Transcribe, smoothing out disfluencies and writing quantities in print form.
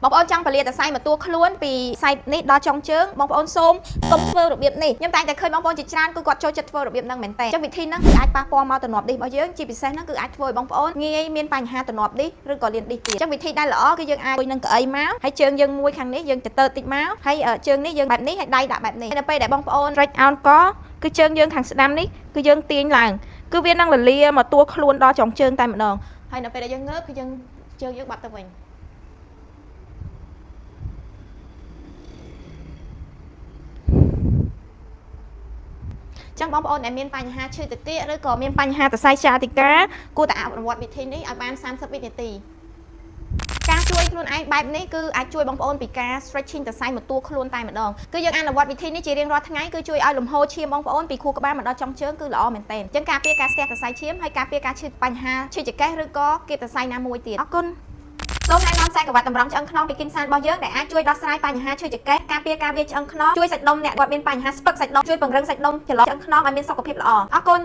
បងប្អូនចង់ពលាតសៃមកតួខ្លួនពីសៃនេះដល់ចុងជើងបងប្អូនសូមកុំធ្វើរបៀបនេះខ្ញុំតែងតែឃើញបងប្អូនជាច្រើនគឺគាត់ចូលចិត្តធ្វើរបៀបហ្នឹងមែនតើអញ្ចឹងវិធីហ្នឹងគឺអាចប៉ះពាល់មកទំនាប់ឌីសរបស់យើងជាពិសេសហ្នឹងគឺអាចធ្វើឲ្យបងប្អូនងាយមានបញ្ហាទំនាប់ឌីសឬក៏លៀនឌីសទៀតអញ្ចឹងវិធីដែលល្អគឺយើងអាចជួយនឹងកៅអីមកហើយជើងយើងមួយខាងនេះយើងទៅតិចមកហើយជើងនេះយើងបែបនេះហើយដៃដាក់បែបនេះនៅពេលដែលបងប្អូន stretch out កគឺជើងយើងខាងស្ដាំនេះគឺយើងទាញឡើងគឺវានឹងលលាមកតួខ្លួនដល់ចុងជើងតែម្ដងហើយនៅពេលដែលយើងងើបគឺយើងជើងយើងបាត់ទៅវិញចឹងបងប្អូនដែលមានបញ្ហាឈឺតិចឬក៏មានបញ្ហាសរសៃឆ្អាតិកាគួរតែអនុវត្តវិធីនេះឲ្យបាន30វិនាទីការជួយខ្លួនឯងបែបនេះគឺអាចជួយបងប្អូនពីការ stretching សរសៃមកតួខ្លួនតែម្ដងគឺយើងអនុវត្តវិធីនេះជារៀងរាល់ថ្ងៃគឺជួយឲ្យលំហូរឈាមបងប្អូនពីខួរក្បាលមកដល់ចុងជើងគឺល្អមែនទែនចឹងការពារការស្ទះសរសៃឈាមហើយការពារការឈឺបញ្ហាឈឺចង្កេះឬក៏គៀបសរសៃណាមួយទៀតអរគុណសូមណែនាំខ្សែក្រវ៉ាត់តម្រង់ឆ្អឹងខ្នងពីគិនសានរបស់យើងដែលអាចជួយដោះស្រាយបញ្ហាឈឺចង្កេះការពារការវាយឆ្អឹងខ្នងជួយសាច់ដុំអ្នកគាត់មានបញ្ហាស្ពឹកសាច់ដុំជួយពង្រឹងសាច់ដុំច្រឡំឆ្អឹងខ្នងឲ្យមានសុខភាពល្អអរគុណ